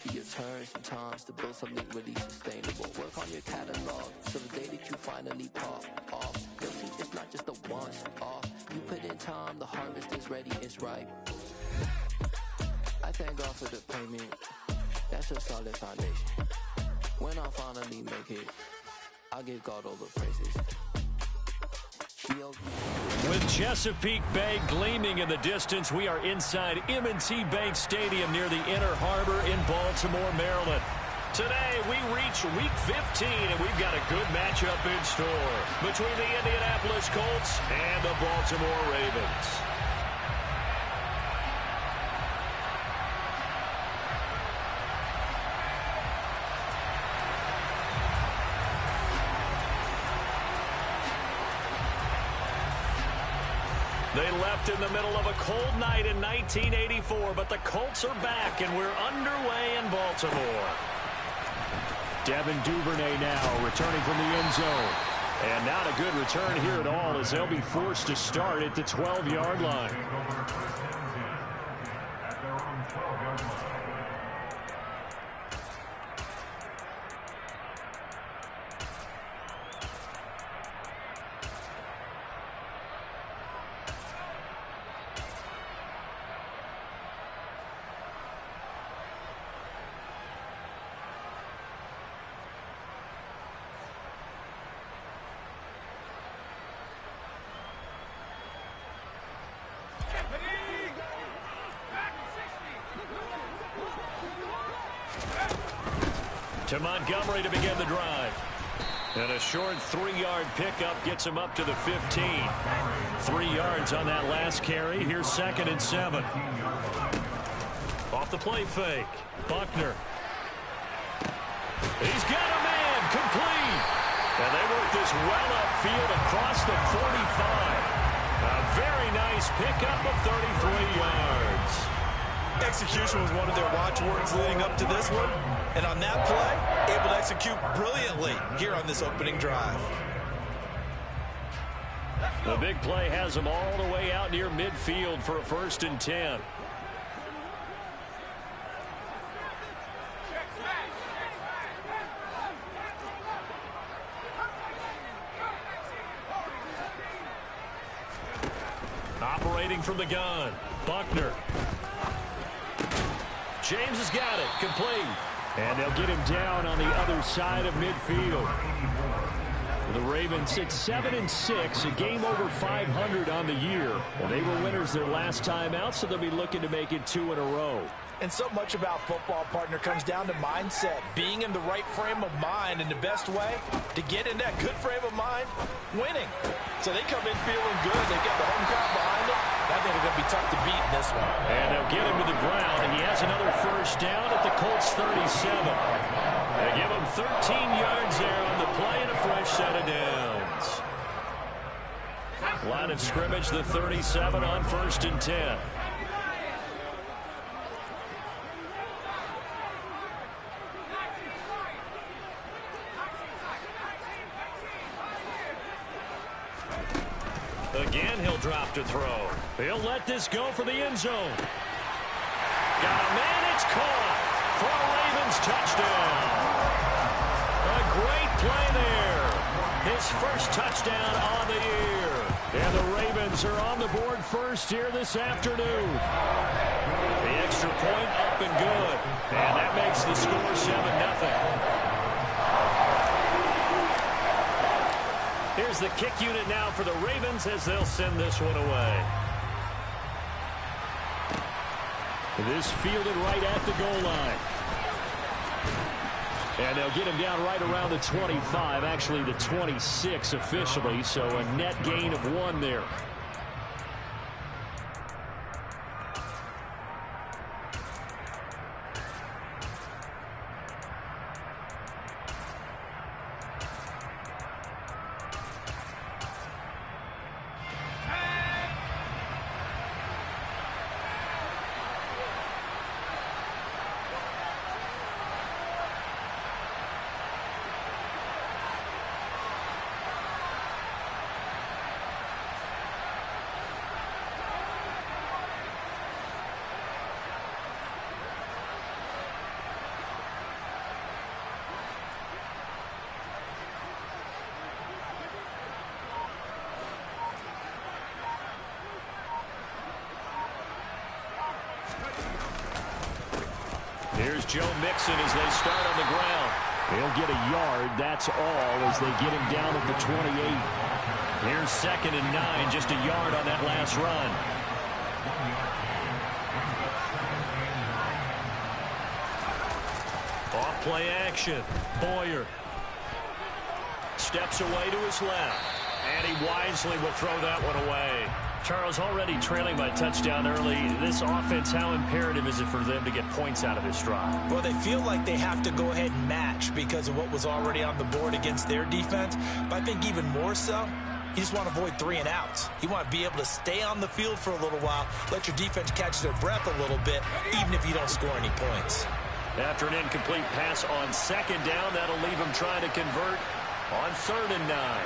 Your turn sometimes to build something really sustainable. Work on your catalog so the day that you finally pop off, you'll see it's not just a once off. You put in time, the harvest is ready, it's ripe. I thank God for the payment. That's a solid foundation. When I finally make it, I'll give God all the praises. With Chesapeake Bay gleaming in the distance, we are inside M&T Bank Stadium near the Inner Harbor in Baltimore, Maryland. Today, we reach Week 15, and we've got a good matchup in store between the Indianapolis Colts and the Baltimore Ravens. They left in the middle of a cold night in 1984, but the Colts are back, and we're underway in Baltimore. Devin Duvernay now returning from the end zone. And not a good return here at all, as they'll be forced to start at the 12-yard line. To Montgomery to begin the drive. And a short 3-yard pickup gets him up to the 15. 3 yards on that last carry. Here's 2nd and 7. Off the play fake. Buckner. He's got a man. Complete. And they work this well upfield across the 45. A very nice pickup of 33 yards. Execution was one of their watchwords leading up to this one. And on that play, able to execute brilliantly here on this opening drive. The big play has them all the way out near midfield for a 1st and 10. Operating from the gun, Buckner. James has got it, complete. And they'll get him down on the other side of midfield. The Ravens sit 7-6, a game over 500 on the year. And they were winners their last time out, so they'll be looking to make it 2 in a row. And so much about football, partner, comes down to mindset. Being in the right frame of mind, and the best way to get in that good frame of mind, winning. So they come in feeling good. They get the home crowd behind them. I think they're going to be tough to beat in this one. And they'll get him to the ground, and he has another 1st down at the Colts 37. They give him 13 yards there on the play and a fresh set of downs. Line of scrimmage, the 37 on 1st and 10. Again, he'll drop to throw. He'll let this go for the end zone. Got a man, it's caught for a Ravens touchdown. A great play there. His 1st touchdown on the year. And the Ravens are on the board first here this afternoon. The extra point up and good. And that makes the score 7-0. Here's the kick unit now for the Ravens as they'll send this one away. This fielded right at the goal line. And they'll get him down right around the 25, actually the 26 officially, so a net gain of 1 there. Here's Joe Mixon as they start on the ground. He'll get a yard, that's all, as they get him down at the 28. Here's 2nd and 9, just a yard on that last run. Off play action. Boyer steps away to his left, and he wisely will throw that one away. Charles, already trailing by touchdown early. This offense, how imperative is it for them to get points out of this drive? Well, they feel like they have to go ahead and match because of what was already on the board against their defense. But I think even more so, you just want to avoid 3 and outs. You want to be able to stay on the field for a little while, let your defense catch their breath a little bit, even if you don't score any points. After an incomplete pass on 2nd down, that'll leave them trying to convert on 3rd and 9.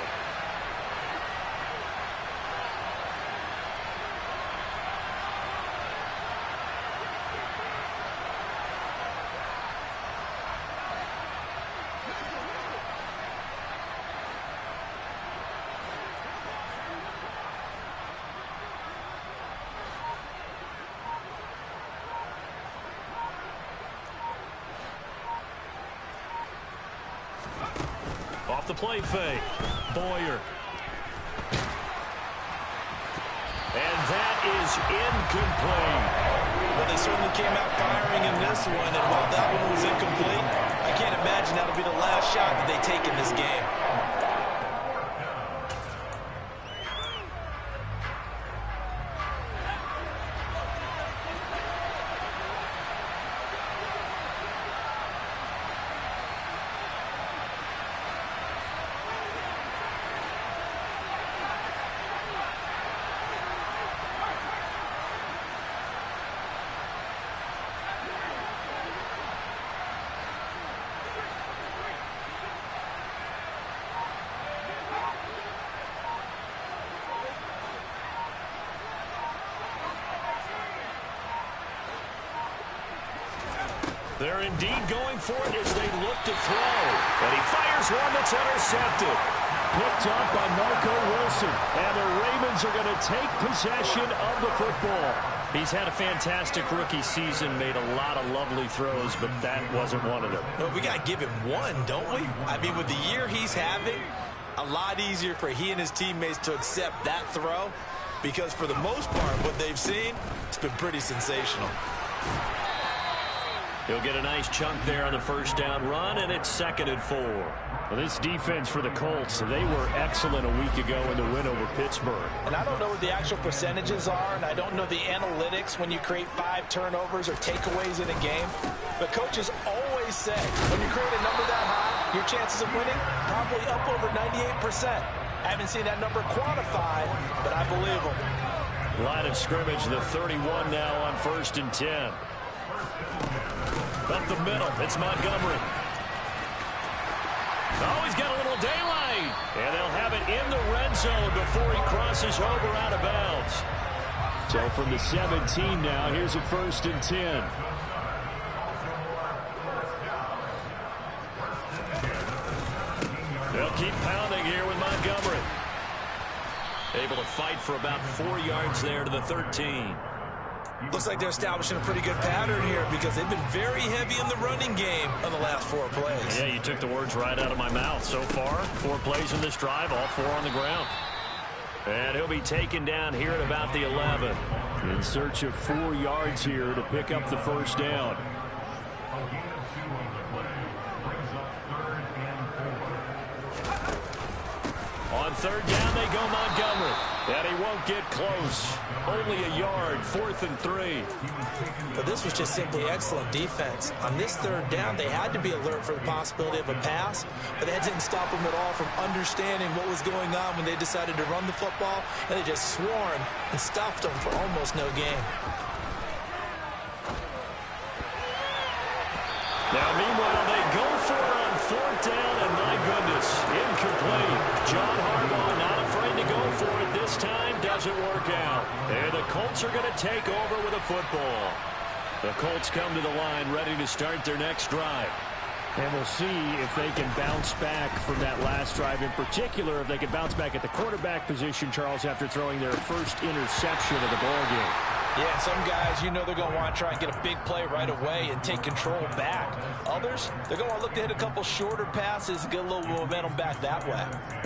Off the play fake. Boyer. And that is incomplete. Well, they certainly came out firing in this one, and while that one was incomplete, I can't imagine that'll be the last shot that they take in this game. They're indeed going for it as they look to throw. And he fires one that's intercepted. Picked up by Marco Wilson. And the Ravens are going to take possession of the football. He's had a fantastic rookie season, made a lot of lovely throws, but that wasn't one of them. Well, we got to give him one, don't we? I mean, with the year he's having, a lot easier for he and his teammates to accept that throw, because for the most part, what they've seen, it's been pretty sensational. He'll get a nice chunk there on the 1st down run, and it's 2nd and 4. Well, this defense for the Colts, they were excellent a week ago in the win over Pittsburgh. And I don't know what the actual percentages are, and I don't know the analytics when you create 5 turnovers or takeaways in a game. But coaches always say, when you create a number that high, your chances of winning probably up over 98%. I haven't seen that number quantified, but I believe them. Line of scrimmage, the 31 now on 1st and 10. Up the middle, it's Montgomery. Oh, he's got a little daylight. And they'll have it in the red zone before he crosses over out of bounds. So from the 17 now, here's a 1st and 10. They'll keep pounding here with Montgomery. Able to fight for about 4 yards there to the 13. Looks like they're establishing a pretty good pattern here because they've been very heavy in the running game on the last 4 plays. Yeah, you took the words right out of my mouth. So far, 4 plays in this drive, all 4 on the ground. And he'll be taken down here at about the 11. In search of 4 yards here to pick up the 1st down. On 3rd down, they go Montgomery. And he won't get close. Only a yard, 4th and 3. But this was just simply excellent defense. On this 3rd down, they had to be alert for the possibility of a pass, but that didn't stop them at all from understanding what was going on when they decided to run the football, and they just swarmed and stuffed them for almost no gain. Now, meanwhile, they go for it on 4th down, and my goodness, incomplete. John Harbaugh not afraid to go for it this time. Doesn't work out. And the Colts are going to take over with a football. The Colts come to the line ready to start their next drive. And we'll see if they can bounce back from that last drive. In particular, if they can bounce back at the quarterback position, Charles, after throwing their first interception of the ballgame. Yeah, some guys, you know they're going to want to try and get a big play right away and take control back. Others, they're going to look to hit a couple shorter passes and get a little momentum back that way.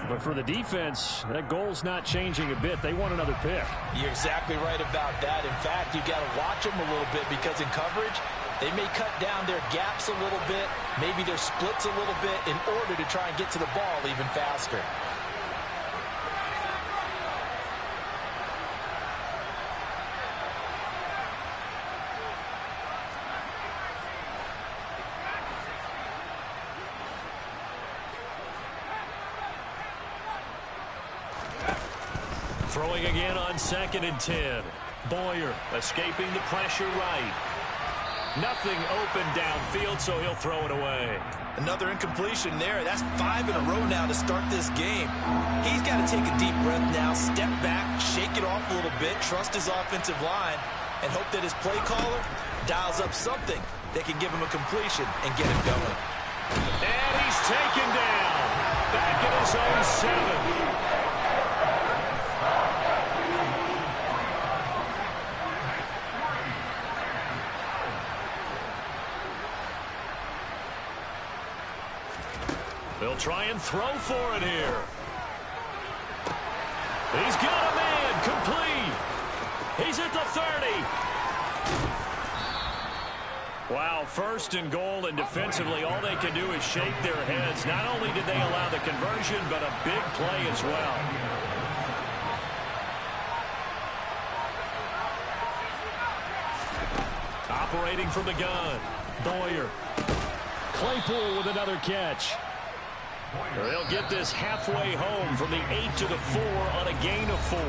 But for the defense, that goal's not changing a bit. They want another pick. You're exactly right about that. In fact, you got to watch them a little bit because in coverage, they may cut down their gaps a little bit, maybe their splits a little bit in order to try and get to the ball even faster. Throwing again on 2nd and 10. Boyer escaping the pressure right. Nothing open downfield, so he'll throw it away. Another incompletion there. That's 5 in a row now to start this game. He's got to take a deep breath now, step back, shake it off a little bit, trust his offensive line, and hope that his play caller dials up something that can give him a completion and get him going. And he's taken down. Back at his own 7. They'll try and throw for it here. He's got a man complete. He's at the 30. Wow, 1st and goal, and defensively all they can do is shake their heads. Not only did they allow the conversion, but a big play as well. Operating from the gun, Boyer. Claypool with another catch. They'll get this halfway home from the 8 to the 4 on a gain of 4.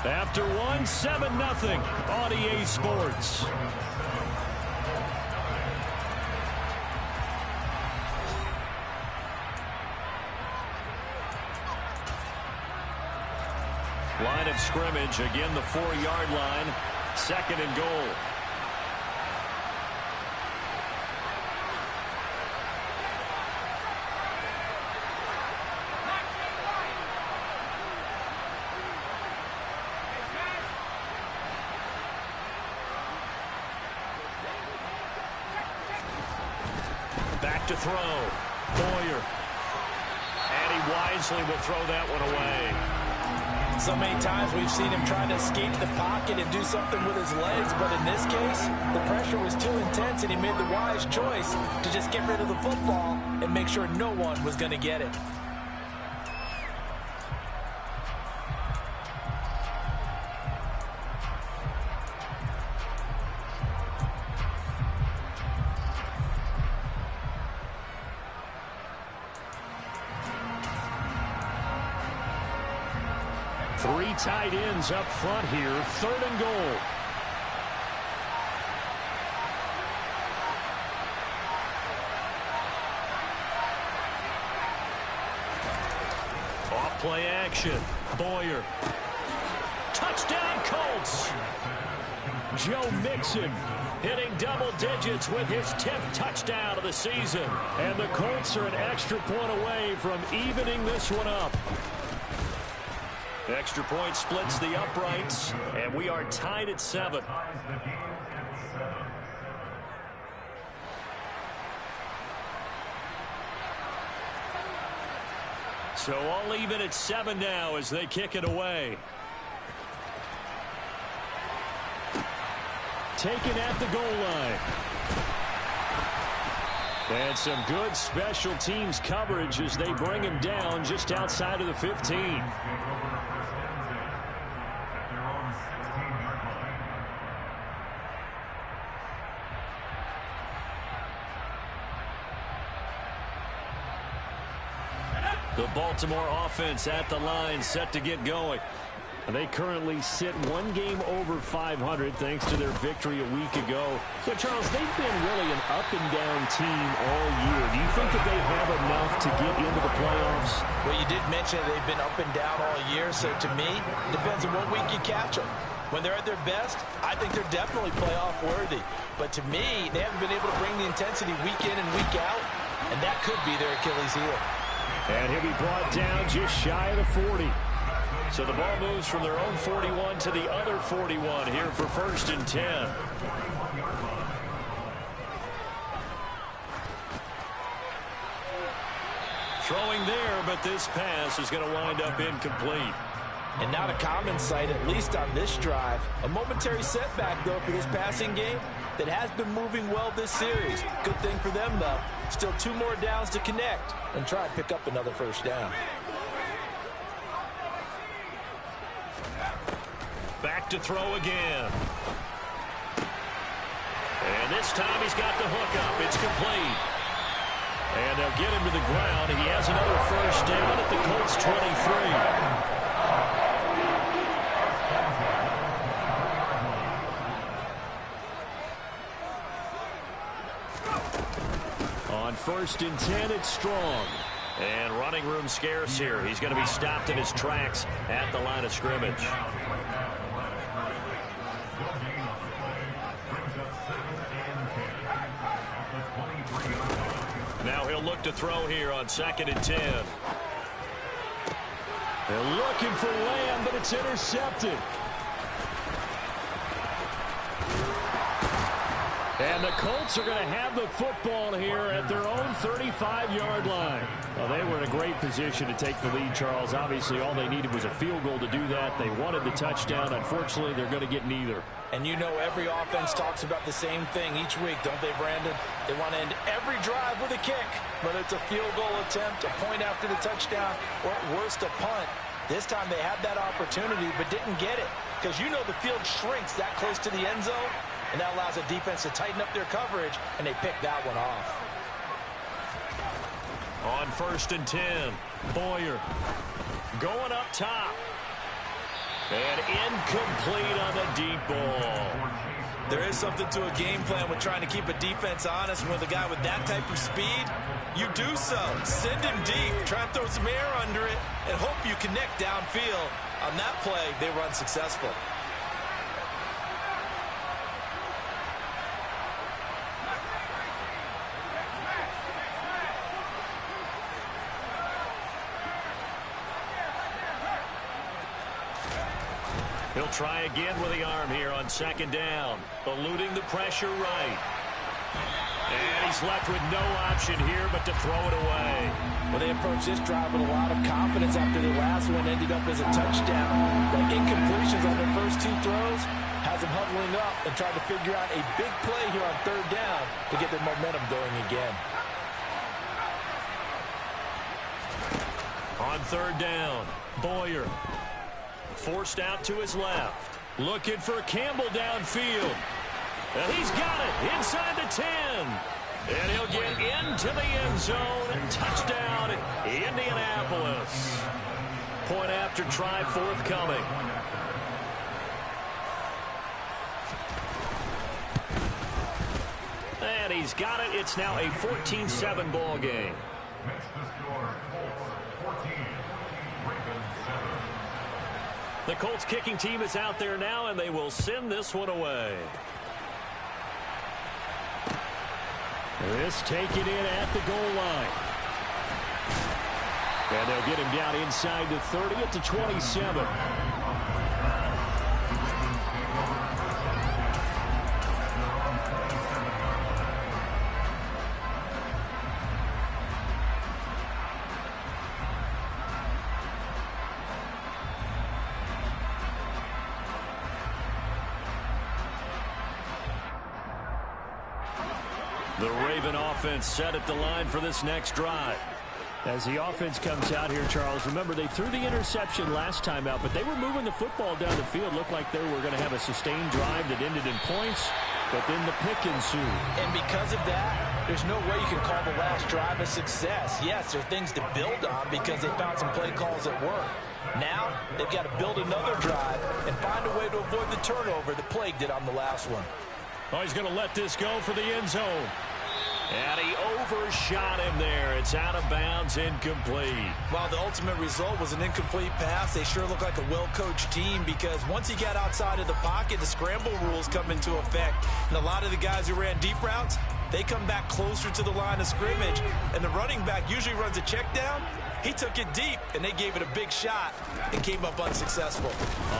After one, 7-0 on EA Sports. Line of scrimmage, again the 4-yard line, 2nd and goal. Back to throw. Boyer. And he wisely will throw that one away. So many times we've seen him trying to escape the pocket and do something with his legs, but in this case, the pressure was too intense and he made the wise choice to just get rid of the football and make sure no one was going to get it. Three tight ends up front here. 3rd and goal. Off play action. Boyer. Touchdown Colts. Joe Mixon hitting double digits with his 10th touchdown of the season. And the Colts are an extra point away from evening this one up. Extra point splits the uprights, and we are tied at 7. So all even at 7 now as they kick it away. Taken at the goal line. And some good special teams coverage as they bring him down just outside of the 15. The Baltimore offense at the line, set to get going. They currently sit one game over 500 thanks to their victory a week ago. But, Charles, they've been really an up-and-down team all year. Do you think that they have enough to get into the playoffs? Well, you did mention they've been up and down all year, so to me, it depends on what week you catch them. When they're at their best, I think they're definitely playoff worthy. But to me, they haven't been able to bring the intensity week in and week out, and that could be their Achilles heel. And he'll be brought down just shy of the 40. So the ball moves from their own 41 to the other 41 here for 1st and 10. Throwing there, but this pass is going to wind up incomplete. And not a common sight, at least on this drive. A momentary setback, though, for this passing game that has been moving well this series. Good thing for them, though. Still 2 more downs to connect and try and pick up another 1st down. Back to throw again. And this time he's got the hook up. It's complete. And they'll get him to the ground. He has another 1st down at the Colts 23. On 1st and 10, it's Strong. And running room scarce here. He's going to be stopped in his tracks at the line of scrimmage. Now he'll look to throw here on 2nd and 10. They're looking for Lamb, but it's intercepted. And the Colts are going to have the football here at their own 35-yard line. Well, they were in a great position to take the lead, Charles. Obviously, all they needed was a field goal to do that. They wanted the touchdown. Unfortunately, they're going to get neither. And you know every offense talks about the same thing each week, don't they, Brandon? They want to end every drive with a kick, whether it's a field goal attempt, a point after the touchdown, or at worst, a punt. This time they had that opportunity but didn't get it because you know the field shrinks that close to the end zone. And that allows the defense to tighten up their coverage, and they pick that one off. On 1st and 10, Boyer going up top. And incomplete on the deep ball. There is something to a game plan with trying to keep a defense honest. And with a guy with that type of speed, you do so. Send him deep. Try and throw some air under it and hope you connect downfield. On that play, they were unsuccessful. He'll try again with the arm here on 2nd down. Eluding the pressure right. And he's left with no option here but to throw it away. Well, they approached this drive with a lot of confidence after the last one ended up as a touchdown. The incompletions on their first 2 throws has them huddling up and trying to figure out a big play here on 3rd down to get their momentum going again. On 3rd down, Boyer. Forced out to his left. Looking for Campbell downfield. And he's got it inside the 10. And he'll get into the end zone. Touchdown, Indianapolis. Point after try forthcoming. And he's got it. It's now a 14-7 ball game. The Colts kicking team is out there now, and they will send this one away. This taken in at the goal line. And they'll get him down inside the 30 at the 27. The Raven offense set at the line for this next drive. As the offense comes out here, Charles, remember they threw the interception last time out, but they were moving the football down the field. Looked like they were going to have a sustained drive that ended in points, but then the pick ensued. And because of that, there's no way you can call the last drive a success. Yes, there are things to build on because they found some play calls that work. Now, they've got to build another drive and find a way to avoid the turnover that plagued it on the last one. Oh, he's going to let this go for the end zone. And he overshot him there. It's out of bounds, incomplete. While the ultimate result was an incomplete pass, they sure look like a well-coached team because once he got outside of the pocket, the scramble rules come into effect. And a lot of the guys who ran deep routes They come back closer to the line of scrimmage, and the running back usually runs a check down. He took it deep, and they gave it a big shot and came up unsuccessful.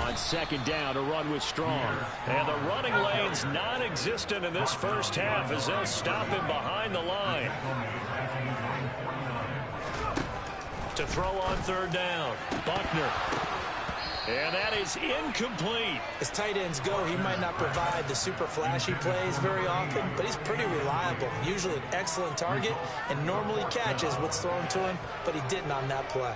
On second down, a run with Strong. And the running lane's non-existent in this first half as they'll stop him behind the line. To throw on third down, Buckner. And that is incomplete. As tight ends go, he might not provide the super flashy plays very often, but he's pretty reliable. Usually an excellent target and normally catches what's thrown to him, but he didn't on that play.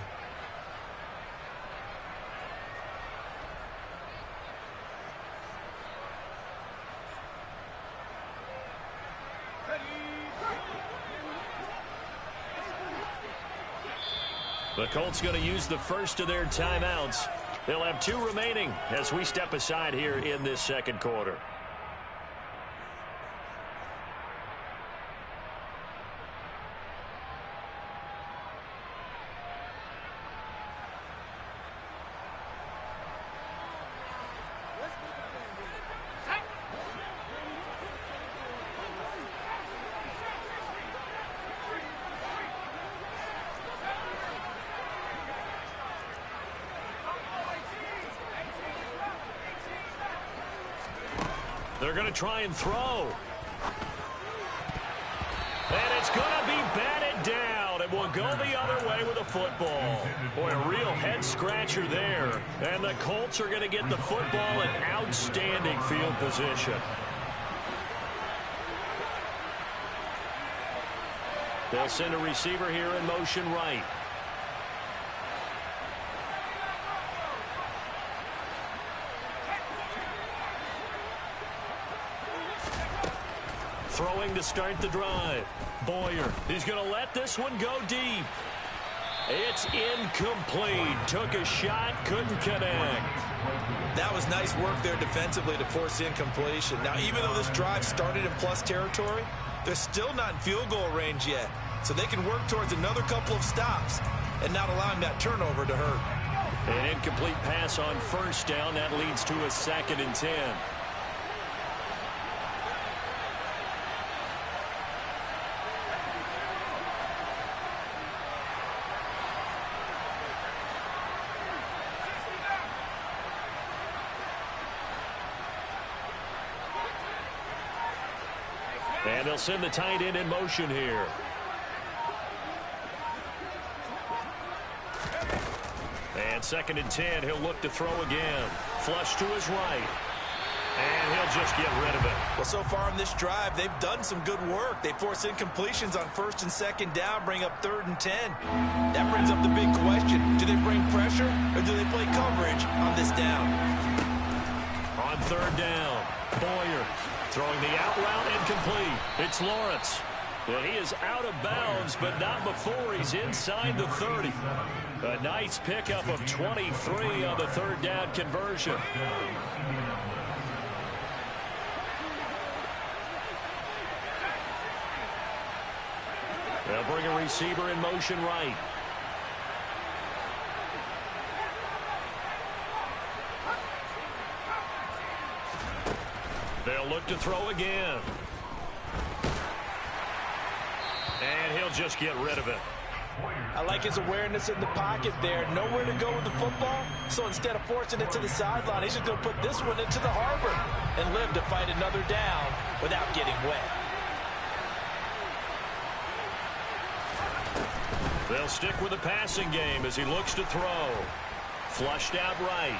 The Colts going to use the first of their timeouts. They'll have 2 remaining as we step aside here in this second quarter. They're going to try and throw. And it's going to be batted down. It will go the other way with a football. Boy, a real head-scratcher there. And the Colts are going to get the football in outstanding field position. They'll send a receiver here in motion right. Throwing to start the drive. Boyer, he's going to let this one go deep. It's incomplete. Took a shot, couldn't connect. That was nice work there defensively to force incompletion. Now, even though this drive started in plus territory, they're still not in field goal range yet. So they can work towards another couple of stops and not allowing that turnover to hurt. An incomplete pass on first down. That leads to a 2nd and 10. And they'll send the tight end in motion here. And 2nd and 10. He'll look to throw again. Flush to his right. And he'll just get rid of it. Well, so far in this drive, they've done some good work. They force incompletions on 1st and 2nd down, bring up 3rd and 10. That brings up the big question. Do they bring pressure or do they play coverage on this down? On 3rd down, Boyer throwing the out route incomplete. It's Lawrence. Well, he is out of bounds, but not before he's inside the 30. A nice pickup of 23 on the 3rd down conversion. They'll bring a receiver in motion right. They'll look to throw again. And he'll just get rid of it. I like his awareness in the pocket there. Nowhere to go with the football. So instead of forcing it to the sideline, he's just going to put this one into the harbor and live to fight another down without getting wet. They'll stick with the passing game as he looks to throw. Flushed out right.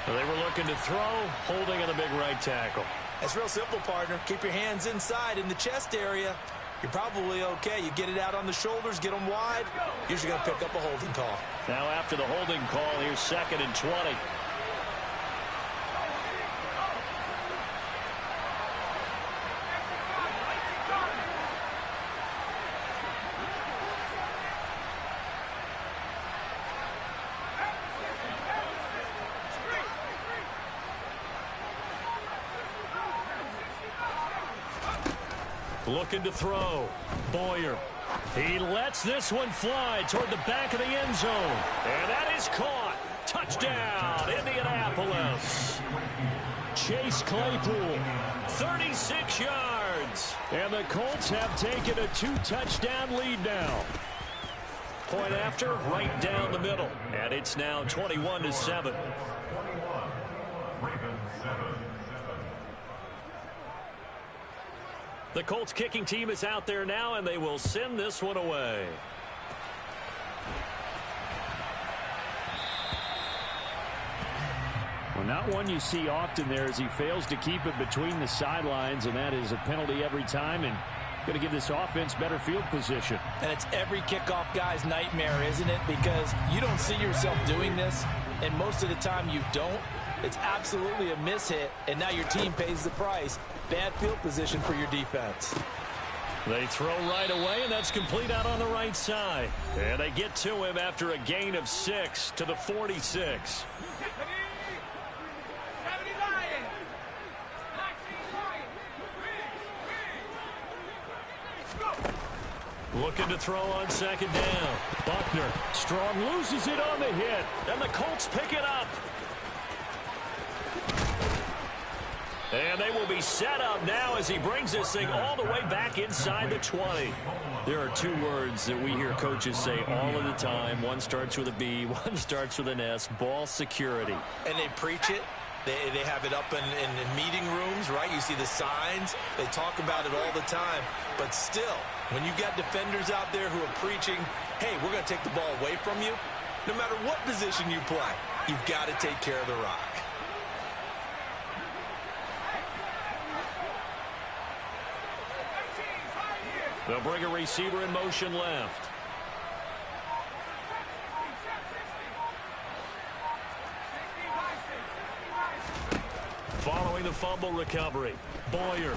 They were looking to throw, holding on the big right tackle. It's real simple, partner. Keep your hands inside in the chest area. You're probably okay. You get it out on the shoulders, get them wide. Usually going to pick up a holding call. Now after the holding call, here's 2nd and 20. Looking to throw. Boyer. He lets this one fly toward the back of the end zone. And that is caught. Touchdown, Indianapolis. Chase Claypool. 36 yards. And the Colts have taken a 2-touchdown lead now. Point after, right down the middle. And it's now 21-7. The Colts kicking team is out there now, and they will send this one away. Well, not one you see often there as he fails to keep it between the sidelines, and that is a penalty every time, and going to give this offense better field position. And it's every kickoff guy's nightmare, isn't it? Because you don't see yourself doing this, and most of the time you don't. It's absolutely a mishit, and now your team pays the price. Bad field position for your defense. They throw right away, and that's complete out on the right side. And they get to him after a gain of 6 to the 46. Looking to throw on second down. Buckner, strong, loses it on the hit. And the Colts pick it up. And they will be set up now as he brings this thing all the way back inside the 20. There are two words that we hear coaches say all of the time. One starts with a B, one starts with an S. Ball security. And they preach it. They have it up in meeting rooms, right? You see the signs. They talk about it all the time. But still, when you got defenders out there who are preaching, hey, we're going to take the ball away from you, no matter what position you play, you've got to take care of the rock. They'll bring a receiver in motion left. Following the fumble recovery, Boyer.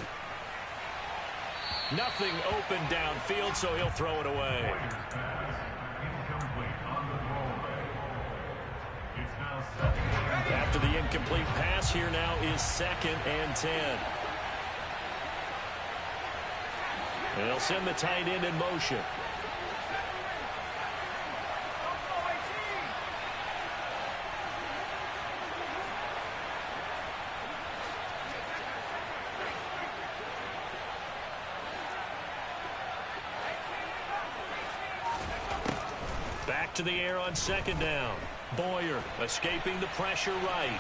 Nothing open downfield, so he'll throw it away. After the incomplete pass, here now is 2nd and 10. And they'll send the tight end in motion. Back to the air on second down. Boyer escaping the pressure right.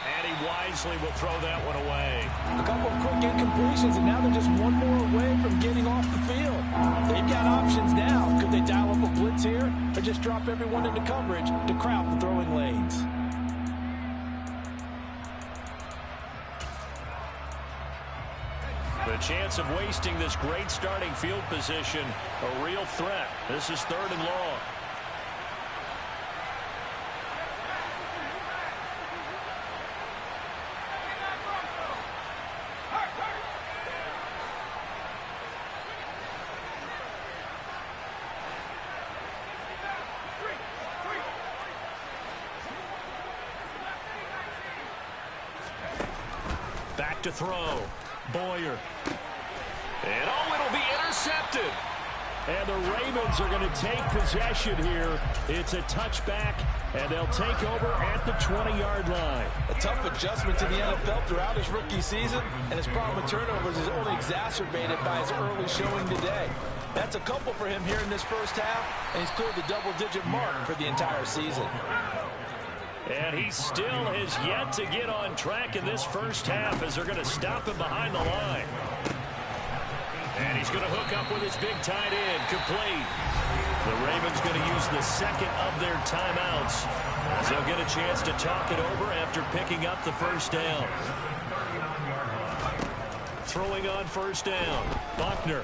And he wisely will throw that one away. A couple of quick incompletions, and now they're just one more away from getting off the field. They've got options now. Could they dial up a blitz here or just drop everyone into coverage to crowd the throwing lanes? The chance of wasting this great starting field position, a real threat. This is 3rd and long. Back to throw. Boyer. And it'll be intercepted. And the Ravens are going to take possession here. It's a touchback, and they'll take over at the 20-yard line. A tough adjustment to the NFL throughout his rookie season, and his problem with turnovers is only exacerbated by his early showing today. That's a couple for him here in this first half, and he's cleared the double-digit mark for the entire season. And he still has yet to get on track in this first half as they're going to stop him behind the line. And he's going to hook up with his big tight end, complete. The Ravens going to use the second of their timeouts as they'll get a chance to talk it over after picking up the first down. Throwing on first down, Buckner.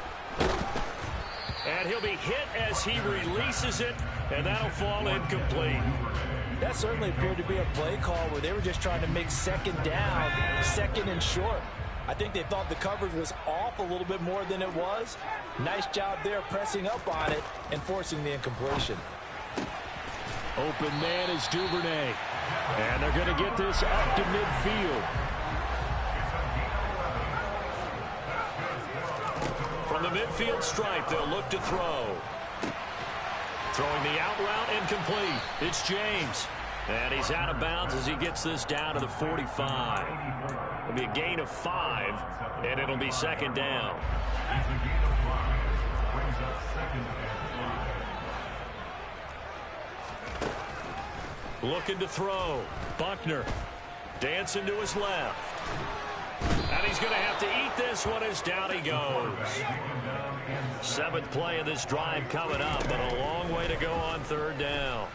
And he'll be hit as he releases it, and that'll fall incomplete. That certainly appeared to be a play call where they were just trying to make second down, 2nd and short. I think they thought the coverage was off a little bit more than it was. Nice job there pressing up on it and forcing the incompletion. Open man is Duvernay. And they're going to get this up to midfield. From the midfield stripe, they'll look to throw. Throwing the out route incomplete. It's James. And he's out of bounds as he gets this down to the 45. It'll be a gain of 5, and it'll be second down. Looking to throw. Buckner dancing to his left. And he's going to have to eat this one as down he goes. 7th play of this drive coming up, but a long way to go on 3rd down.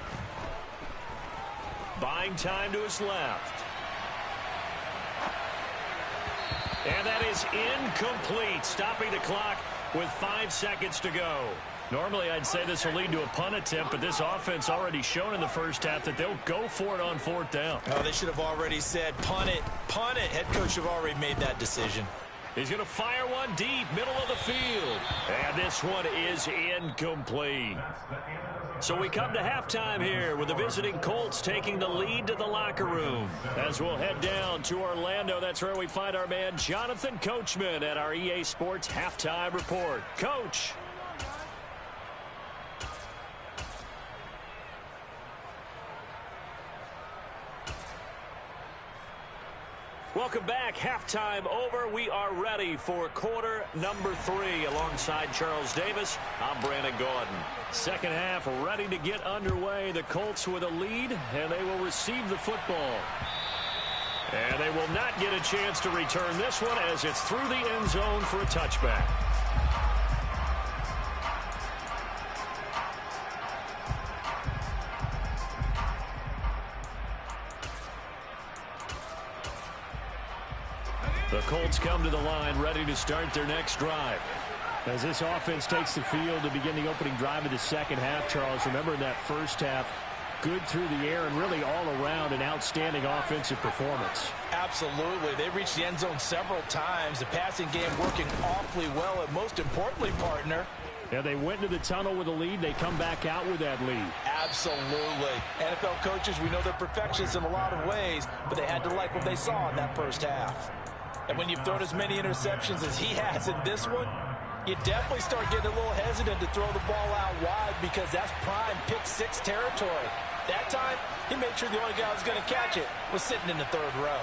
Buying time to his left. And that is incomplete, stopping the clock with 5 seconds to go. Normally, I'd say this will lead to a punt attempt, but this offense already shown in the first half that they'll go for it on 4th down. Oh, they should have already said, punt it, punt it. Head coach have already made that decision. He's going to fire one deep, middle of the field. And this one is incomplete. So we come to halftime here with the visiting Colts taking the lead to the locker room. As we'll head down to Orlando, that's where we find our man Jonathan Coachman at our EA Sports Halftime Report. Coach. Welcome back. Halftime over. We are ready for quarter number 3. Alongside Charles Davis, I'm Brandon Gordon. Second half ready to get underway. The Colts with a lead, and they will receive the football. And they will not get a chance to return this one as it's through the end zone for a touchback. The Colts come to the line ready to start their next drive. As this offense takes the field to begin the opening drive of the second half, Charles, remember in that first half, good through the air and really all around an outstanding offensive performance. Absolutely. They reached the end zone several times. The passing game working awfully well, and most importantly, partner, yeah, they went into the tunnel with a lead. They come back out with that lead. Absolutely. NFL coaches, we know they're perfectionists in a lot of ways, but they had to like what they saw in that first half. And when you've thrown as many interceptions as he has in this one, you definitely start getting a little hesitant to throw the ball out wide because that's prime pick 6 territory. That time, he made sure the only guy who was going to catch it was sitting in the 3rd row.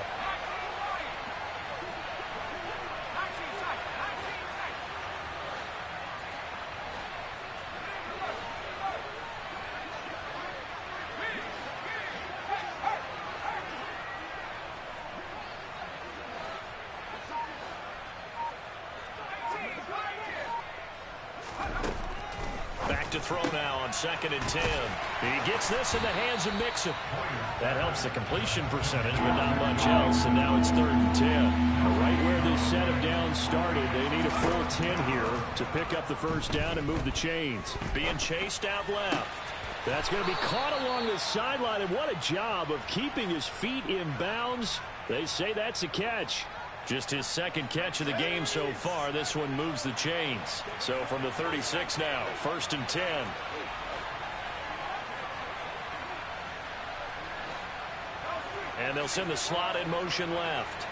To throw now on 2nd and 10. He gets this in the hands of Mixon. That helps the completion percentage, but not much else. And now it's 3rd and 10. Right where this set of downs started, they need a full 10 here to pick up the first down and move the chains. Being chased out left. That's going to be caught along the sideline, and what a job of keeping his feet in bounds. They say that's a catch. Just his 2nd catch of the game so far. This one moves the chains. So from the 36 now, 1st and 10. And they'll send the slot in motion left.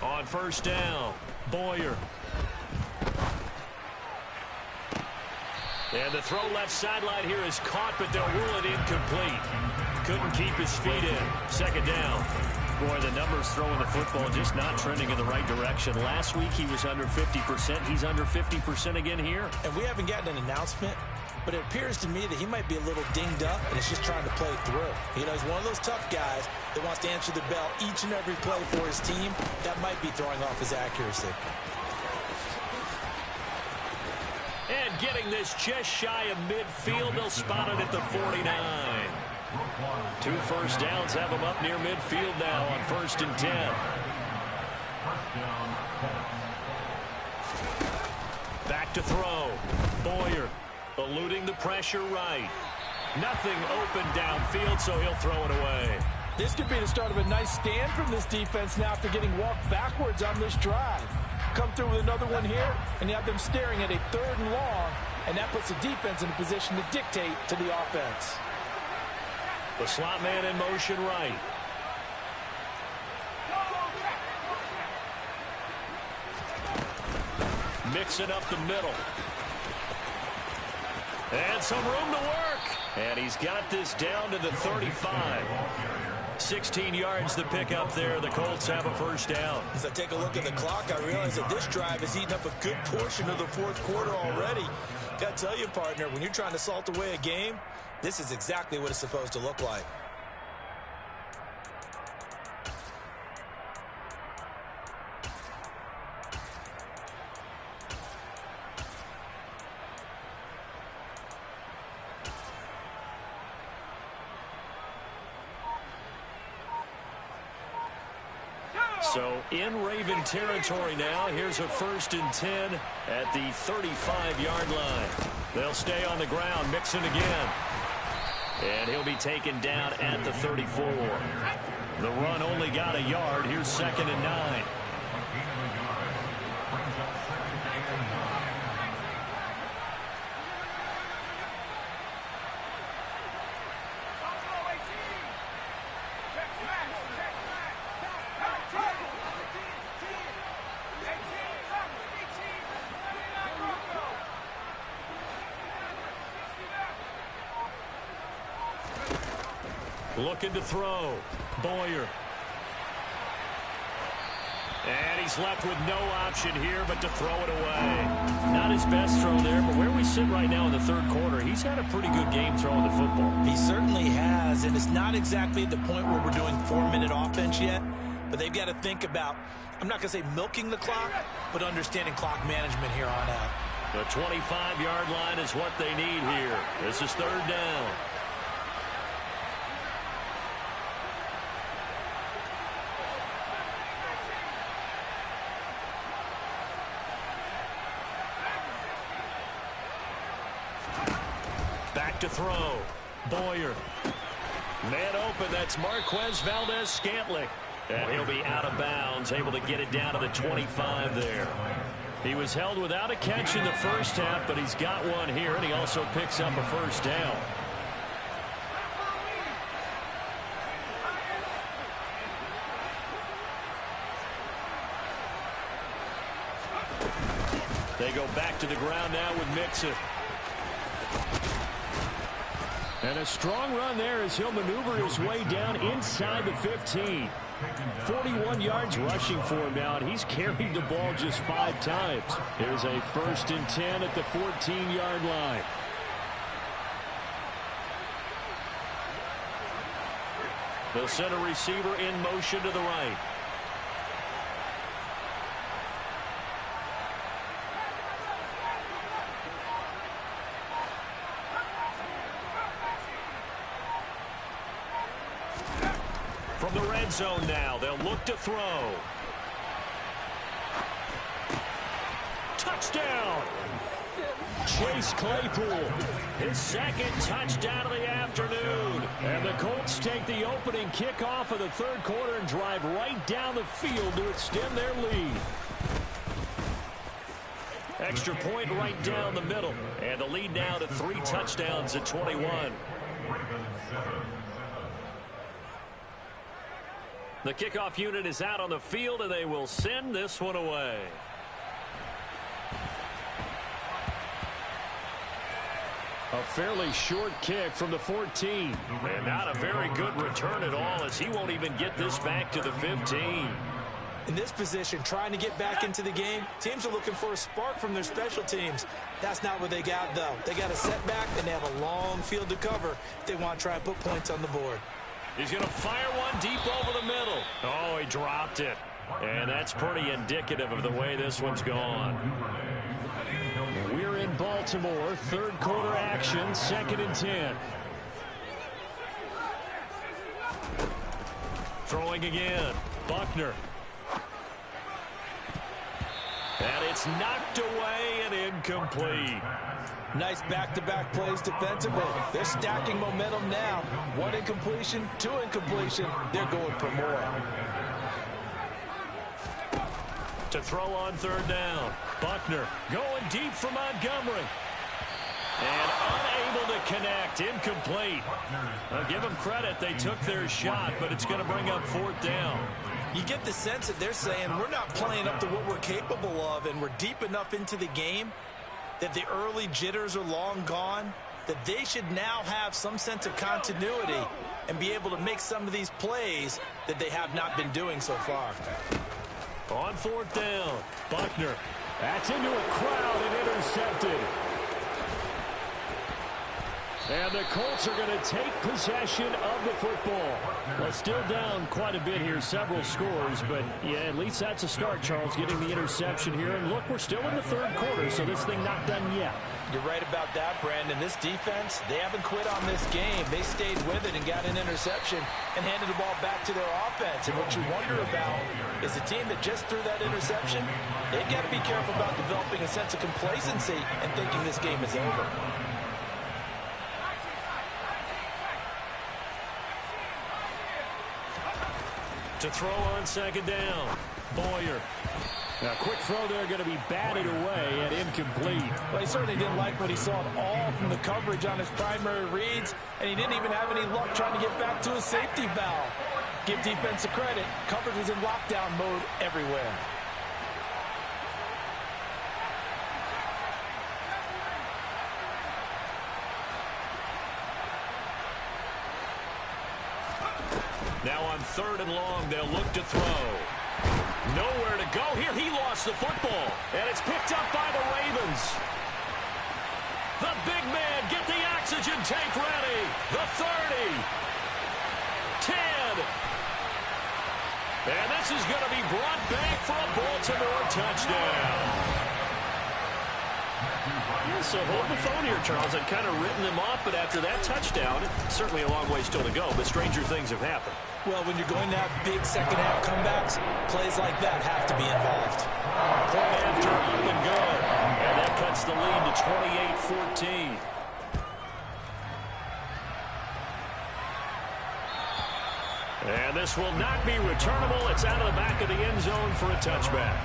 On 1st down, Boyer. And the throw left sideline here is caught, but they'll rule it incomplete. Couldn't keep his feet in. 2nd down. Boy, the numbers throwing the football just not trending in the right direction. Last week he was under 50%. He's under 50% again here. And we haven't gotten an announcement, but it appears to me that he might be a little dinged up and is just trying to play through. You know, he's one of those tough guys that wants to answer the bell each and every play for his team. That might be throwing off his accuracy. And getting this just shy of midfield, they'll spot it at the 49. 2 first downs have him up near midfield now on 1st and 10. Back to throw. Boyer eluding the pressure right. Nothing open downfield, so he'll throw it away. This could be the start of a nice stand from this defense now after getting walked backwards on this drive. Come through with another one here, and you have them staring at a 3rd and long, and that puts the defense in a position to dictate to the offense. The slot man in motion right. mixing up the middle. And some room to work. And he's got this down to the 35. 16 yards to pick up there. The Colts have a first down. As I take a look at the clock, I realize that this drive has eaten up a good portion of the fourth quarter already. Got to tell you, partner, when you're trying to salt away a game, this is exactly what it's supposed to look like. So in Raven territory now. Here's a 1st and 10 at the 35-yard line. They'll stay on the ground, mixing again. And he'll be taken down at the 34. The run only got a yard. Here's 2nd and 9. Looking to throw. Boyer. And he's left with no option here but to throw it away. Not his best throw there, but where we sit right now in the third quarter, he's had a pretty good game throwing the football. He certainly has, and it's not exactly at the point where we're doing 4-minute offense yet, but they've got to think about, I'm not going to say milking the clock, but understanding clock management here on out. The 25-yard line is what they need here. This is 3rd down. Back to throw. Boyer. Man open, that's Marquez Valdes-Scantling. And he'll be out of bounds, able to get it down to the 25 there. He was held without a catch in the first half, but he's got one here, and he also picks up a first down. They go back to the ground now with Mixon. And a strong run there as he'll maneuver his way down inside the 15. 41 yards rushing for him now, and he's carried the ball just 5 times. Here's a 1st and 10 at the 14-yard line. They'll send a receiver in motion to the right. From the red zone now, they'll look to throw. Touchdown! Chase Claypool, his 2nd touchdown of the afternoon. And the Colts take the opening kickoff of the third quarter and drive right down the field to extend their lead. Extra point right down the middle. And the lead now to 3 touchdowns at 21. The kickoff unit is out on the field, and they will send this one away. A fairly short kick from the 14. And not a very good return at all, as he won't even get this back to the 15. In this position, trying to get back into the game, teams are looking for a spark from their special teams. That's not what they got, though. They got a setback, and they have a long field to cover if they want to try and put points on the board. He's going to fire one deep over the middle. Oh, he dropped it. And that's pretty indicative of the way this one's gone. We're in Baltimore. Third quarter action, 2nd and 10. Throwing again. Buckner. And it's knocked away and incomplete. Nice back-to-back plays defensively. They're stacking momentum now. 1 incompletion, 2 incompletion. They're going for more. To throw on 3rd down. Buckner going deep for Montgomery. And unable to connect. Incomplete. I'll give them credit. They took their shot, but it's going to bring up 4th down. You get the sense that they're saying we're not playing up to what we're capable of, and we're deep enough into the game that the early jitters are long gone, that they should now have some sense of continuity and be able to make some of these plays that they have not been doing so far. On fourth down, Buckner. That's into a crowd and intercepted. And the Colts are going to take possession of the football. Well, still down quite a bit here, several scores, but yeah, at least that's a start, Charles, getting the interception here. And look, we're still in the third quarter, so this thing not done yet. You're right about that, Brandon. This defense, they haven't quit on this game. They stayed with it and got an interception and handed the ball back to their offense. And what you wonder about is the team that just threw that interception, they've got to be careful about developing a sense of complacency and thinking this game is over. To throw on second down, Boyer. Now, quick throw there, going to be batted away and incomplete. Well, he certainly didn't like what he saw at all from the coverage on his primary reads, and he didn't even have any luck trying to get back to his safety valve. Give defense a credit. Coverage was in lockdown mode everywhere. Now on third and long, they'll look to throw. Nowhere to go here. He lost the football, and it's picked up by the Ravens. The big man, get the oxygen tank ready. The 30. 10. And this is going to be brought back for a Baltimore touchdown. So hold the phone here, Charles. I'd kind of written them off, but after that touchdown, certainly a long way still to go, but stranger things have happened. Well, when you're going to have big second-half comebacks, plays like that have to be involved. Point after up and good. And that cuts the lead to 28-14. And this will not be returnable. It's out of the back of the end zone for a touchback.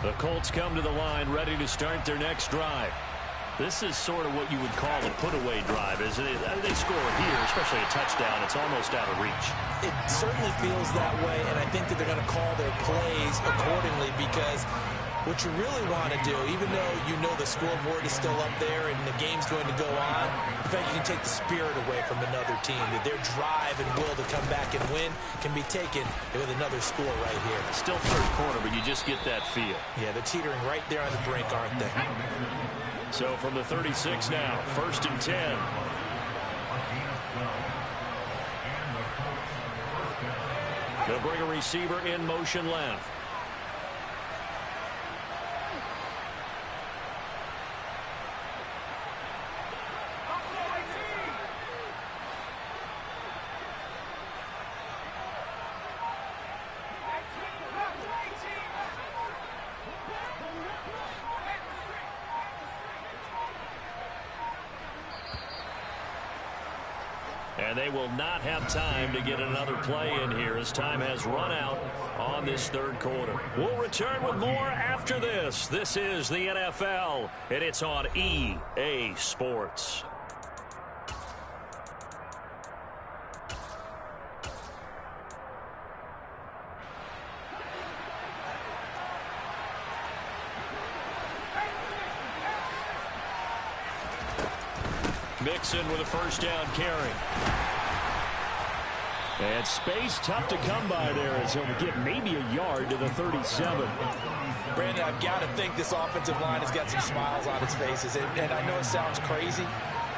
The Colts come to the line ready to start their next drive. This is sort of what you would call a put-away drive, isn't it? They score here, especially a touchdown. It's almost out of reach. It certainly feels that way, and I think that they're going to call their plays accordingly because what you really want to do, even though you know the scoreboard is still up there and the game's going to go on, in fact, you can take the spirit away from another team, that their drive and will to come back and win can be taken with another score right here. Still third quarter, but you just get that feel. Yeah, they're teetering right there on the brink, aren't they? So from the 36 now, 1st and 10. They'll bring a receiver in motion left. And they will not have time to get another play in here as time has run out on this third quarter. We'll return with more after this. This is the NFL, and it's on EA Sports. Mixon with a first down carry. And space tough to come by there as he'll get maybe a yard to the 37. Brandon, I've got to think this offensive line has got some smiles on its faces. And I know it sounds crazy,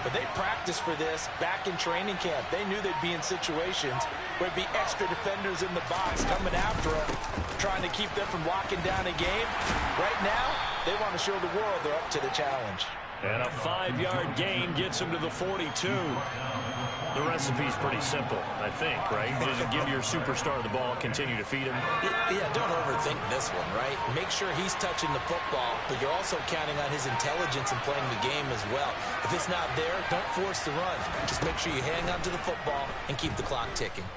but they practiced for this back in training camp. They knew they'd be in situations where it'd be extra defenders in the box coming after them, trying to keep them from locking down a game. Right now, they want to show the world they're up to the challenge. And a 5-yard gain gets him to the 42. The recipe's pretty simple, I think, right? Just give your superstar the ball, continue to feed him. Yeah, don't overthink this one, right? Make sure he's touching the football, but you're also counting on his intelligence in playing the game as well. If it's not there, don't force the run. Just make sure you hang on to the football and keep the clock ticking.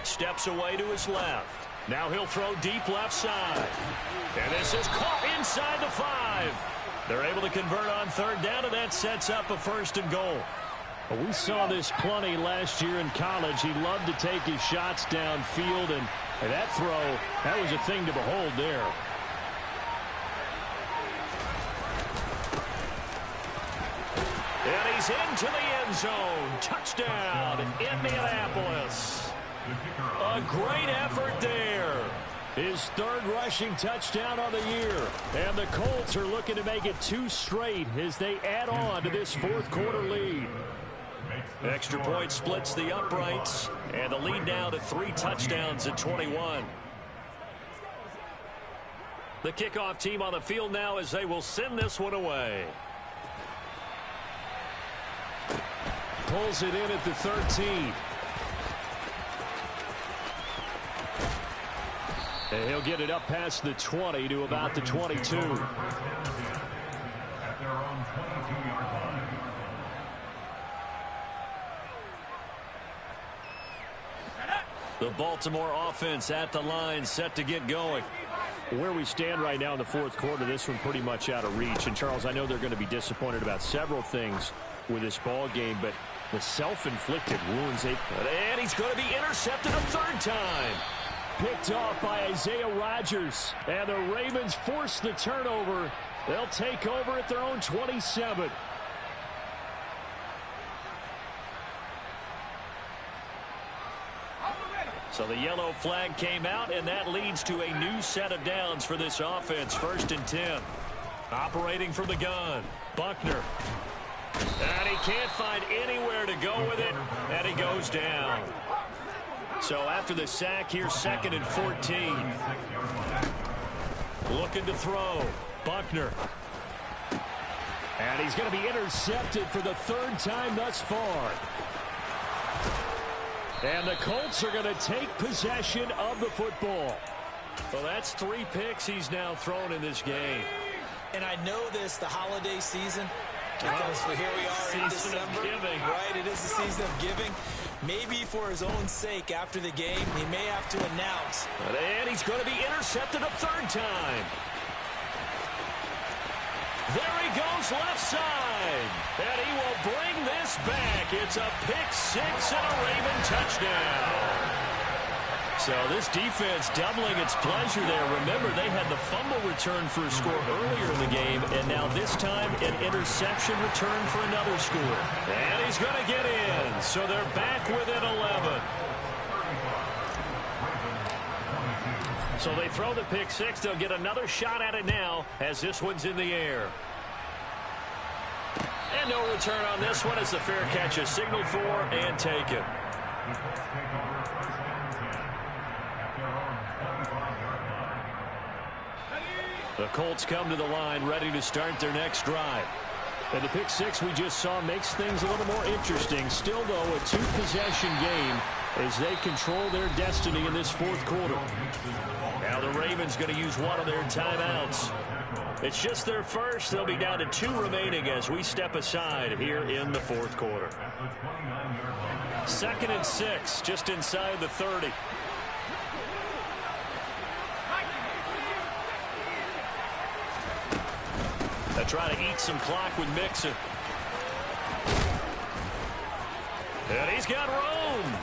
Steps away to his left. Now he'll throw deep left side. And this is caught inside the 5. They're able to convert on third down, and that sets up a 1st and goal. Well, we saw this plenty last year in college. He loved to take his shots downfield, and that throw, that was a thing to behold there. And he's into the end zone. Touchdown, Indianapolis. A great effort there. His 3rd rushing touchdown of the year. And the Colts are looking to make it 2 straight as they add on to this 4th quarter lead. Extra point splits the uprights, and the lead now to 3 touchdowns at 21. The kickoff team on the field now as they will send this one away. Pulls it in at the 13. And he'll get it up past the 20 to about the 22. The Baltimore offense at the line, set to get going. Where we stand right now in the 4th quarter, this one pretty much out of reach. And, Charles, I know they're going to be disappointed about several things with this ball game, but the self-inflicted wounds. And he's going to be intercepted a 3rd time. Picked off by Isaiah Rodgers. And the Ravens force the turnover. They'll take over at their own 27. So the yellow flag came out, and that leads to a new set of downs for this offense. 1st and 10. Operating from the gun, Buckner. And he can't find anywhere to go with it, and he goes down. So after the sack here, 2nd and 14. Looking to throw, Buckner. And he's going to be intercepted for the 3rd time thus far. And the Colts are going to take possession of the football. Well, that's 3 picks he's now thrown in this game. And I know this, the holiday season, because here we are in December. Right, it is the season of giving. Maybe for his own sake after the game, he may have to announce. And he's going to be intercepted a 3rd time. There he goes left side. And he will bring this back. It's a pick 6 and a Raven touchdown. So this defense doubling its pleasure there. Remember, they had the fumble return for a score earlier in the game, and now this time an interception return for another score. And he's going to get in. So they're back within 11. So they throw the pick 6. They'll get another shot at it now as this one's in the air. And no return on this one as the fair catch is signaled for and taken. The Colts come to the line ready to start their next drive. And the pick 6 we just saw makes things a little more interesting. Still, though, a 2-possession game as they control their destiny in this 4th quarter. Now the Ravens going to use one of their timeouts. It's just their first. They'll be down to 2 remaining as we step aside here in the 4th quarter. 2nd and 6, just inside the 30. They try to eat some clock with Mixon. And he's got room.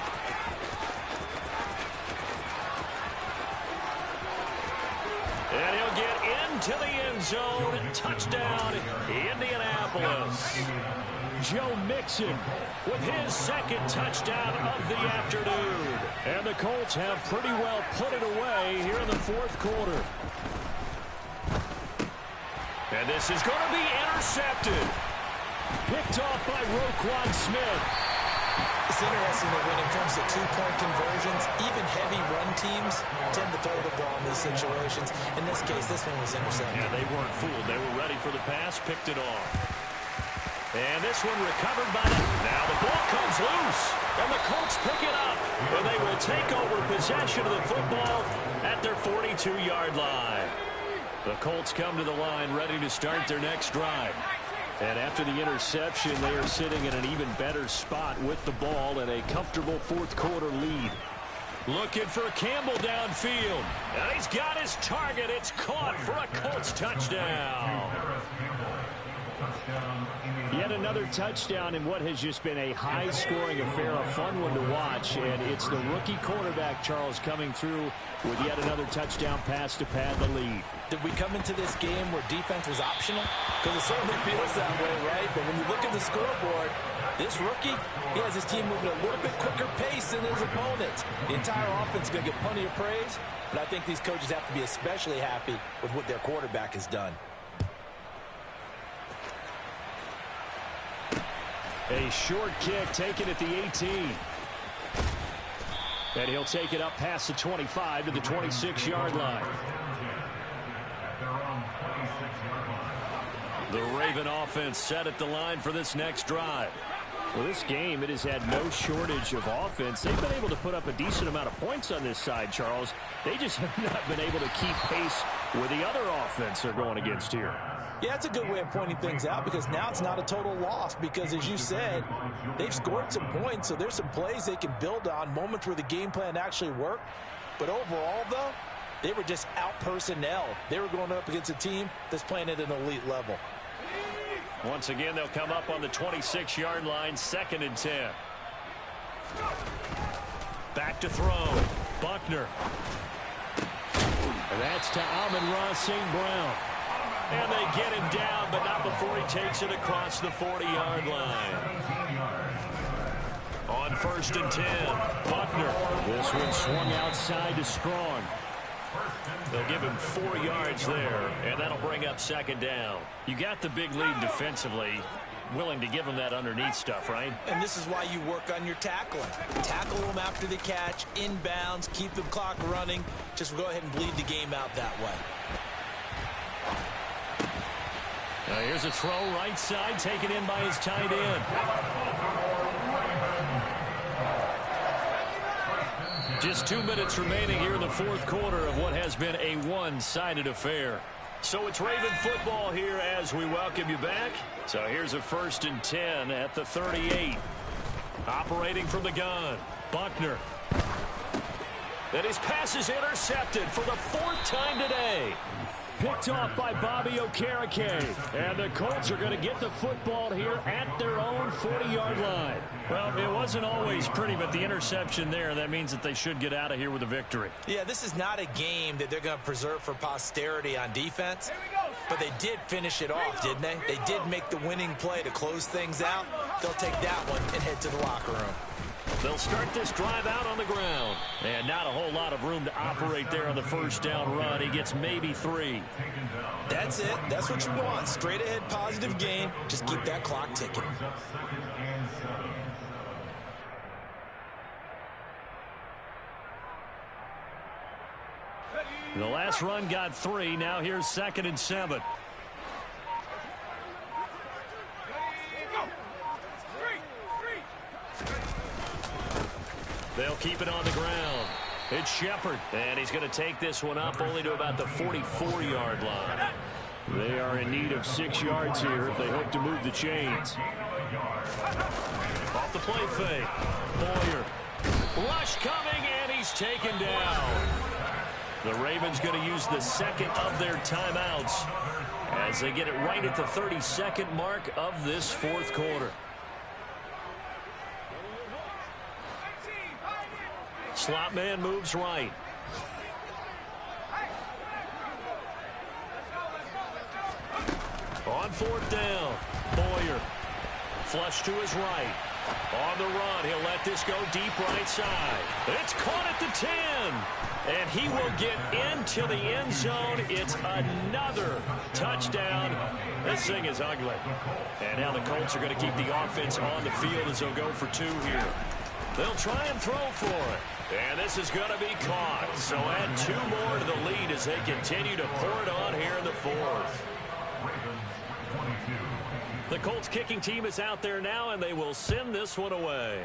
And he'll get into the end zone. Touchdown, Indianapolis. Joe Mixon with his 2nd touchdown of the afternoon. And the Colts have pretty well put it away here in the 4th quarter. And this is going to be intercepted. Picked off by Roquan Smith. It's interesting that when it comes to 2-point conversions, even heavy run teams tend to throw the ball in these situations. In this case, this one was intercepted. Yeah, they weren't fooled. They were ready for the pass, picked it off. And this one recovered by them. Now the ball comes loose, and the Colts pick it up. And they will take over possession of the football at their 42-yard line. The Colts come to the line ready to start their next drive. And after the interception, they are sitting in an even better spot with the ball and a comfortable 4th quarter lead. Looking for Campbell downfield. And he's got his target. It's caught for a Colts touchdown. Yet another touchdown in what has just been a high-scoring affair, a fun one to watch. And it's the rookie quarterback, Charles, coming through with yet another touchdown pass to pad the lead. Did we come into this game where defense was optional? Because it certainly feels that way, right? But when you look at the scoreboard, this rookie, he has his team moving at a little bit quicker pace than his opponents. The entire offense is going to get plenty of praise, but I think these coaches have to be especially happy with what their quarterback has done. A short kick taken at the 18. And he'll take it up past the 25 to the 26-yard line. The Raven offense set at the line for this next drive. Well, this game, it has had no shortage of offense. They've been able to put up a decent amount of points on this side, Charles. They just have not been able to keep pace with the other offense they're going against here. Yeah, that's a good way of pointing things out because now it's not a total loss because, as you said, they've scored some points, so there's some plays they can build on, moments where the game plan actually worked. But overall, though, they were just out-personnel. They were going up against a team that's playing at an elite level. Once again, they'll come up on the 26-yard line, 2nd and 10. Back to throw. Buckner. And that's to Amon-Ra St. Brown. And they get him down, but not before he takes it across the 40-yard line. On 1st and 10, Buckner. This one swung outside to Strong. They'll give him 4 yards there, and that'll bring up 2nd down. You got the big lead defensively. Willing to give them that underneath stuff, right? And this is why you work on your tackling. Tackle them after the catch, inbounds, keep the clock running. Just go ahead and bleed the game out that way. Here's a throw right side, taken in by his tight end. Just 2 minutes remaining here in the 4th quarter of what has been a one-sided affair. So it's Raven football here as we welcome you back. So here's a 1st and 10 at the 38. Operating from the gun, Buckner. And his pass is intercepted for the 4th time today. Picked off by Bobby Okereke. And the Colts are going to get the football here at their own 40-yard line. Well, it wasn't always pretty, but the interception there, that means that they should get out of here with a victory. Yeah, this is not a game that they're going to preserve for posterity on defense. But they did finish it off, didn't they? They did make the winning play to close things out. They'll take that one and head to the locker room. They'll start this drive out on the ground. And not a whole lot of room to operate there on the 1st down run. He gets maybe 3. That's it. That's what you want. Straight ahead, positive gain. Just keep that clock ticking. The last run got 3. Now here's 2nd and 7. They'll keep it on the ground. It's Shepard. And he's going to take this one up only to about the 44-yard line. They are in need of 6 yards here if they hope to move the chains. Off the play fake. Boyer. Rush coming, and he's taken down. The Ravens going to use the 2nd of their timeouts as they get it right at the 32nd mark of this 4th quarter. Slot man moves right. On 4th down, Boyer. Flush to his right. On the run, he'll let this go deep right side. It's caught at the 10. And he will get into the end zone. It's another touchdown. This thing is ugly. And now the Colts are going to keep the offense on the field as they'll go for 2 here. They'll try and throw for it. And this is going to be caught. So add 2 more to the lead as they continue to pour it on here in the 4th. The Colts kicking team is out there now, and they will send this one away.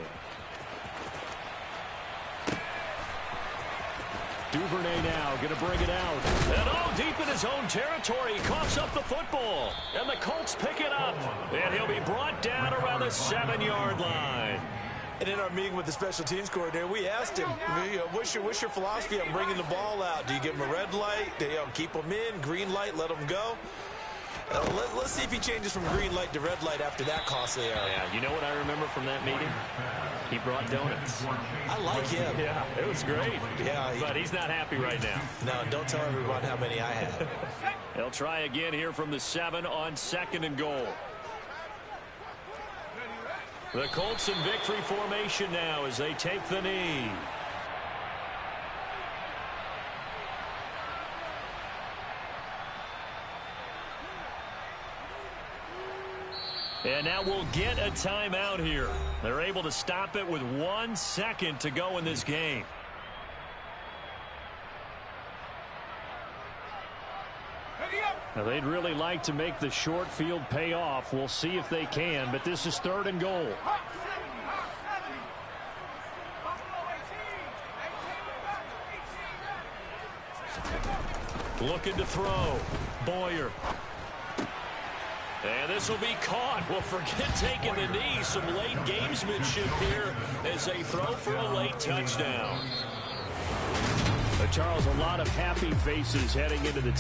Duvernay now going to bring it out. And all deep in his own territory, he coughs up the football. And the Colts pick it up. And he'll be brought down around the 7-yard line. And in our meeting with the special teams coordinator, we asked him, what's your philosophy on bringing the ball out? Do you give them a red light? Do you keep them in? Green light, let them go? Let's see if he changes from green light to red light after that costly error. Yeah, you know what I remember from that meeting? He brought donuts. I like him. Yeah, it was great. Yeah, but he's not happy right now. No, don't tell everyone how many I had. They'll try again here from the 7 on 2nd and goal. The Colts in victory formation now as they take the knee. And now we'll get a timeout here. They're able to stop it with 1 second to go in this game. Now they'd really like to make the short field pay off. We'll see if they can, but this is 3rd and goal. Looking to throw. Boyer. And this will be caught. Well, forget taking the knee. Some late gamesmanship here as they throw for a late touchdown. Charles, a lot of happy faces heading into the